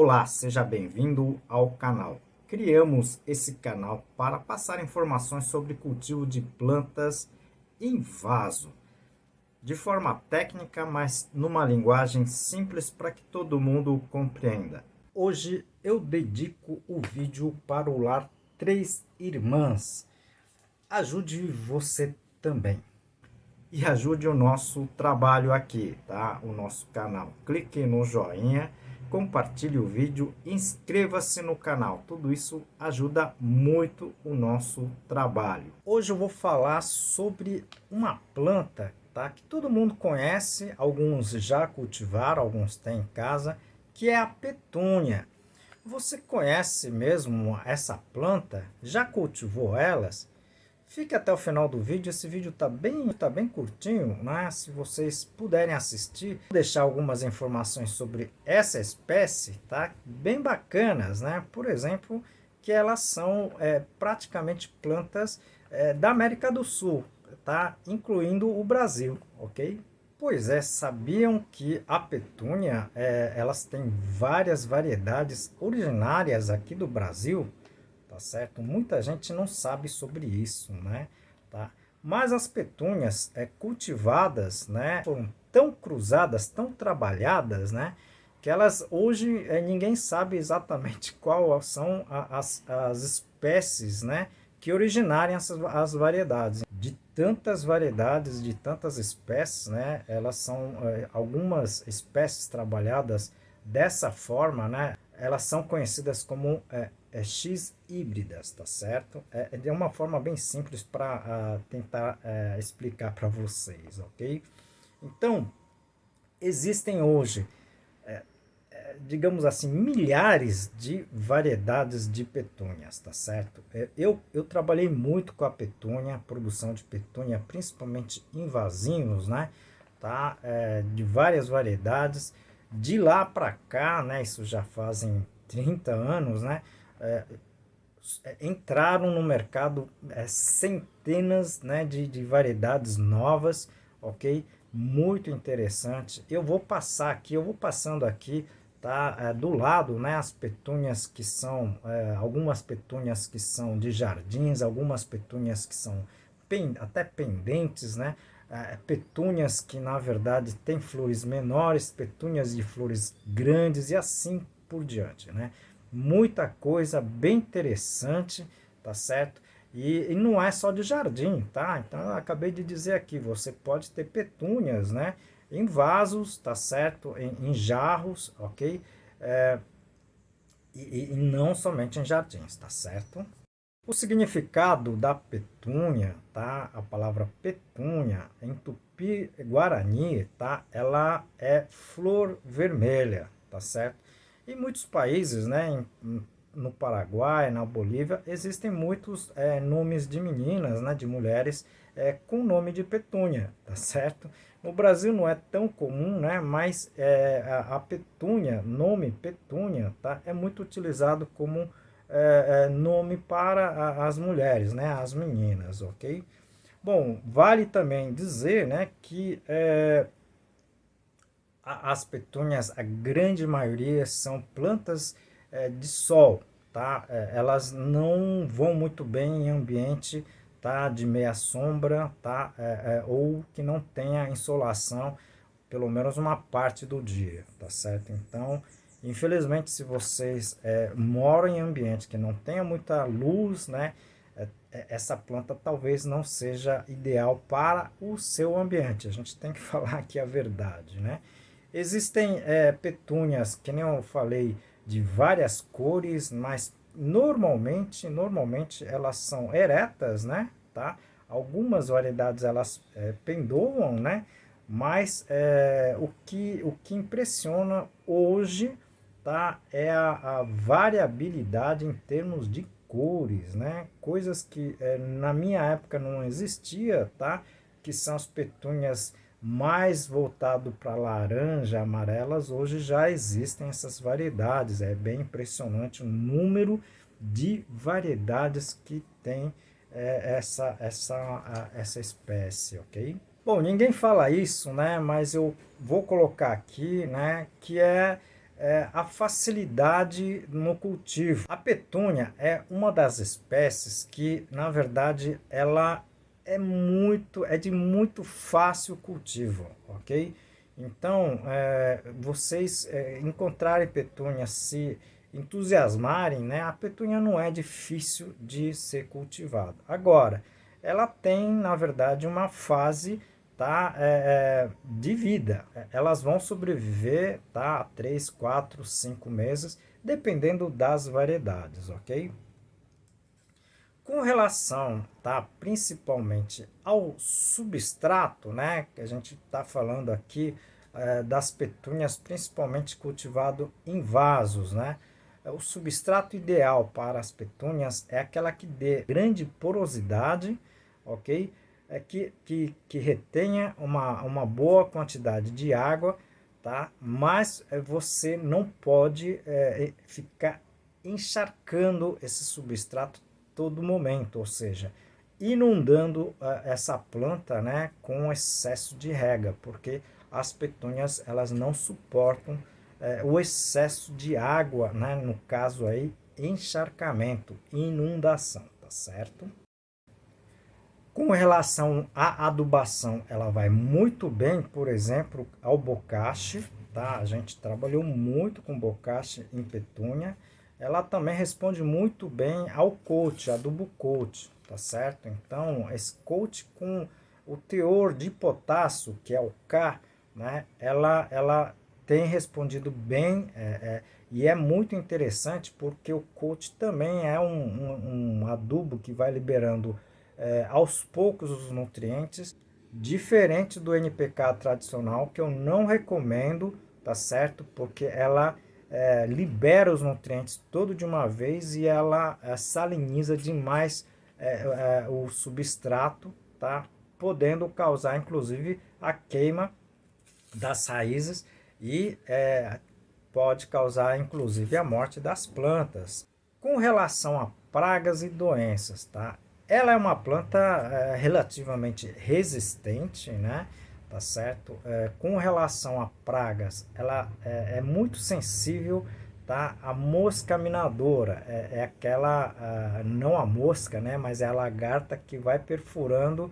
Olá, seja bem-vindo ao canal. Criamos esse canal para passar informações sobre cultivo de plantas em vaso, de forma técnica, mas numa linguagem simples para que todo mundo compreenda. Hoje eu dedico o vídeo para o lar Três Irmãs. Ajude você também. E ajude o nosso trabalho aqui, tá? O nosso canal. Clique no joinha, compartilhe o vídeo, inscreva-se no canal. Tudo isso ajuda muito o nosso trabalho. Hoje eu vou falar sobre uma planta, tá? Que todo mundo conhece, alguns já cultivaram, alguns têm em casa, que é a petúnia. Você conhece mesmo essa planta? Já cultivou elas? Fique até o final do vídeo, esse vídeo tá bem curtinho, né? Se vocês puderem assistir, vou deixar algumas informações sobre essa espécie, tá? Bem bacanas, né? Por exemplo, que elas são praticamente plantas da América do Sul, tá? Incluindo o Brasil, ok? Pois é, sabiam que a petúnia, elas têm várias variedades originárias aqui do Brasil? Tá certo? Muita gente não sabe sobre isso, né? Tá? Mas as petúnias cultivadas, né, foram tão cruzadas, tão trabalhadas, né, que elas hoje ninguém sabe exatamente quais são as espécies, né, que originarem as variedades. De tantas variedades, de tantas espécies, né, elas são algumas espécies trabalhadas dessa forma, né, elas são conhecidas como X híbridas, tá certo? É de uma forma bem simples para tentar explicar para vocês, ok? Então, existem hoje, digamos assim, milhares de variedades de petúnias, tá certo? Eu trabalhei muito com a petúnia, produção de petúnia, principalmente em vasinhos, né? Tá? De várias variedades. De lá para cá, né? Isso já fazem 30 anos, né? É, entraram no mercado centenas, né, de variedades novas, ok? Muito interessante. Eu vou passar aqui, eu vou passando aqui, tá? Do lado, né, as petúnias que são, algumas petúnias que são de jardins, algumas petúnias que são até pendentes, né? Petúnias que na verdade têm flores menores, petúnias de flores grandes e assim por diante, né? Muita coisa bem interessante, tá certo? E não é só de jardim, tá? Então eu acabei de dizer aqui, você pode ter petúnias, né? Em vasos, tá certo? Em jarros, ok? É, e não somente em jardins, tá certo? O significado da petúnia, tá? A palavra petúnia em tupi-guarani, tá? Ela é flor vermelha, tá certo? Em muitos países, né? No Paraguai, na Bolívia, existem muitos nomes de meninas, né? De mulheres com o nome de petúnia, tá certo? No Brasil não é tão comum, né? Mas a petúnia, nome petúnia, tá? É muito utilizado como nome para as mulheres, né, as meninas, ok? Bom, vale também dizer, né, que as petúnias, a grande maioria são plantas de sol, tá? Elas não vão muito bem em ambiente, tá, de meia sombra, tá? Ou que não tenha insolação, pelo menos uma parte do dia, tá certo? Então, infelizmente, se vocês moram em ambiente que não tenha muita luz, né? Essa planta talvez não seja ideal para o seu ambiente. A gente tem que falar aqui a verdade, né? Existem petúnias, que nem eu falei, de várias cores, mas normalmente elas são eretas, né? Tá? Algumas variedades elas pendoam, né? Mas o que impressiona hoje, tá? É a variabilidade em termos de cores, né? Coisas que na minha época não existia, tá? Que são as petúnias mais voltado para laranja, amarelas, hoje já existem essas variedades. É bem impressionante o número de variedades que tem essa espécie, ok? Bom, ninguém fala isso, né? Mas eu vou colocar aqui, né? Que a facilidade no cultivo. A petúnia é uma das espécies que, na verdade, ela é de muito fácil cultivo, ok? Então, vocês encontrarem petúnia, se entusiasmarem, né? A petúnia não é difícil de ser cultivada. Agora, ela tem, na verdade, uma fase, tá, de vida. Elas vão sobreviver, tá, 3, 4, 5 meses, dependendo das variedades, ok? Com relação, tá, principalmente ao substrato, né, que a gente está falando aqui das petúnias, principalmente cultivado em vasos, né? O substrato ideal para as petúnias é aquela que dê grande porosidade, ok? Que retenha uma boa quantidade de água, tá? Mas você não pode ficar encharcando esse substrato todo momento, ou seja, inundando essa planta, né, com excesso de rega, porque as petúnias elas não suportam o excesso de água, né, no caso aí encharcamento, inundação, tá certo? Com relação à adubação, ela vai muito bem, por exemplo, ao bocache, tá? A gente trabalhou muito com bocache em petúnia. Ela também responde muito bem ao coat, adubo coat, tá certo? Então, esse coat com o teor de potássio, que é o K, né? Ela tem respondido bem e é muito interessante porque o coat também é um adubo que vai liberando aos poucos os nutrientes, diferente do NPK tradicional, que eu não recomendo, tá certo? Porque ela libera os nutrientes todo de uma vez e ela saliniza demais o substrato, tá? Podendo causar inclusive a queima das raízes e pode causar inclusive a morte das plantas. Com relação a pragas e doenças, tá? Ela é uma planta relativamente resistente, né? Tá certo? Com relação a pragas, ela é muito sensível, tá? A mosca minadora é aquela, não a mosca, né? Mas é a lagarta que vai perfurando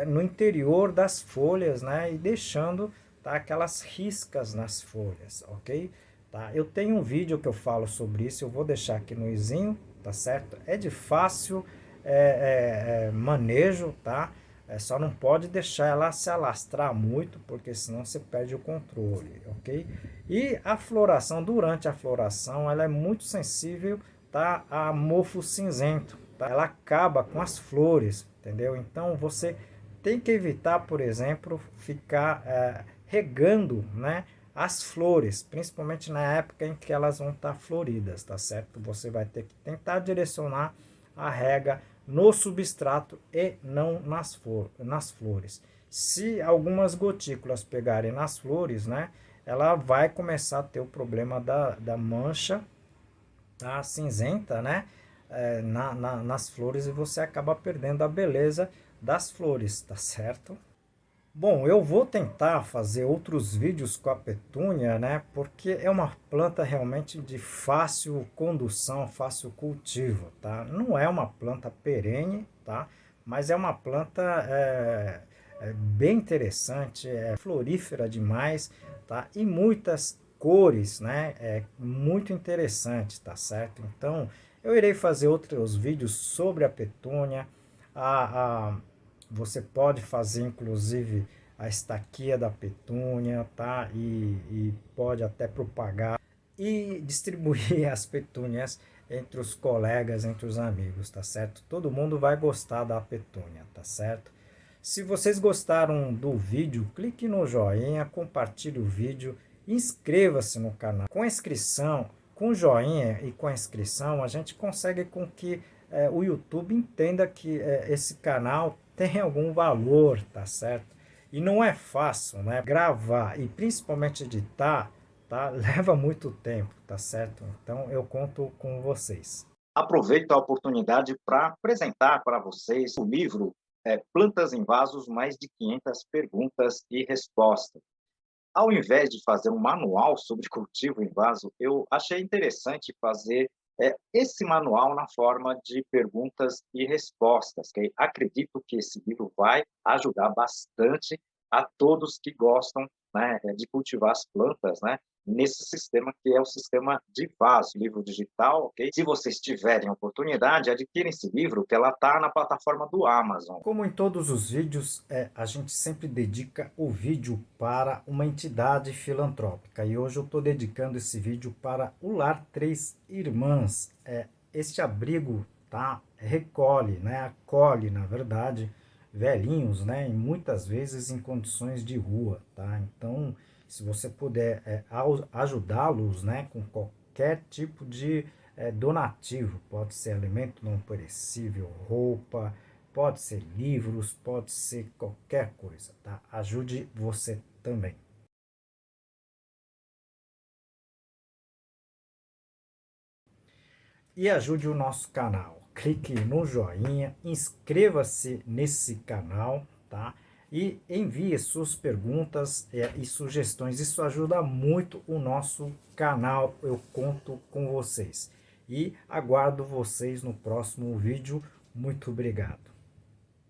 no interior das folhas, né? E deixando, tá, aquelas riscas nas folhas, ok? Tá? Eu tenho um vídeo que eu falo sobre isso, eu vou deixar aqui no izinho, tá certo? É de fácil manejo, tá? Só não pode deixar ela se alastrar muito, porque senão você perde o controle, ok? E a floração, durante a floração, ela é muito sensível, tá, a mofo cinzento, tá? Ela acaba com as flores, entendeu? Então você tem que evitar, por exemplo, ficar regando, né, as flores, principalmente na época em que elas vão estar floridas, tá certo? Você vai ter que tentar direcionar a rega no substrato e não nas flores. Se algumas gotículas pegarem nas flores, né, ela vai começar a ter o problema da mancha, tá, cinzenta, né, nas flores, e você acaba perdendo a beleza das flores, tá certo? Bom, eu vou tentar fazer outros vídeos com a petúnia, né? Porque é uma planta realmente de fácil condução, fácil cultivo, tá? Não é uma planta perene, tá? Mas é uma planta bem interessante, é florífera demais, tá? E muitas cores, né? É muito interessante, tá certo? Então, eu irei fazer outros vídeos sobre a petúnia, a você pode fazer, inclusive, a estaquia da petúnia, tá? E pode até propagar e distribuir as petúnias entre os colegas, entre os amigos, tá certo? Todo mundo vai gostar da petúnia, tá certo? Se vocês gostaram do vídeo, clique no joinha, compartilhe o vídeo, inscreva-se no canal. Com a inscrição, com joinha e com a inscrição, a gente consegue com que o YouTube entenda que esse canal tem algum valor, tá certo? E não é fácil, né? Gravar e principalmente editar, tá? Leva muito tempo, tá certo? Então eu conto com vocês. Aproveito a oportunidade para apresentar para vocês o livro Plantas em Vasos, mais de 500 perguntas e respostas. Ao invés de fazer um manual sobre cultivo em vaso, eu achei interessante fazer esse manual na forma de perguntas e respostas, que acredito que esse livro vai ajudar bastante a todos que gostam, né, de cultivar as plantas, né, nesse sistema que é o sistema de vaso, livro digital, ok? Se vocês tiverem oportunidade, adquirem esse livro, que ela está na plataforma do Amazon. Como em todos os vídeos, a gente sempre dedica o vídeo para uma entidade filantrópica. E hoje eu estou dedicando esse vídeo para o Lar Três Irmãs. Este abrigo, tá, recolhe, né, acolhe, na verdade, velhinhos, né, e muitas vezes em condições de rua, tá? Então, se você puder ajudá-los, né, com qualquer tipo de donativo, pode ser alimento não perecível, roupa, pode ser livros, pode ser qualquer coisa, tá? Ajude você também. E ajude o nosso canal. Clique no joinha, inscreva-se nesse canal, tá? E envie suas perguntas e sugestões. Isso ajuda muito o nosso canal. Eu conto com vocês. E aguardo vocês no próximo vídeo. Muito obrigado.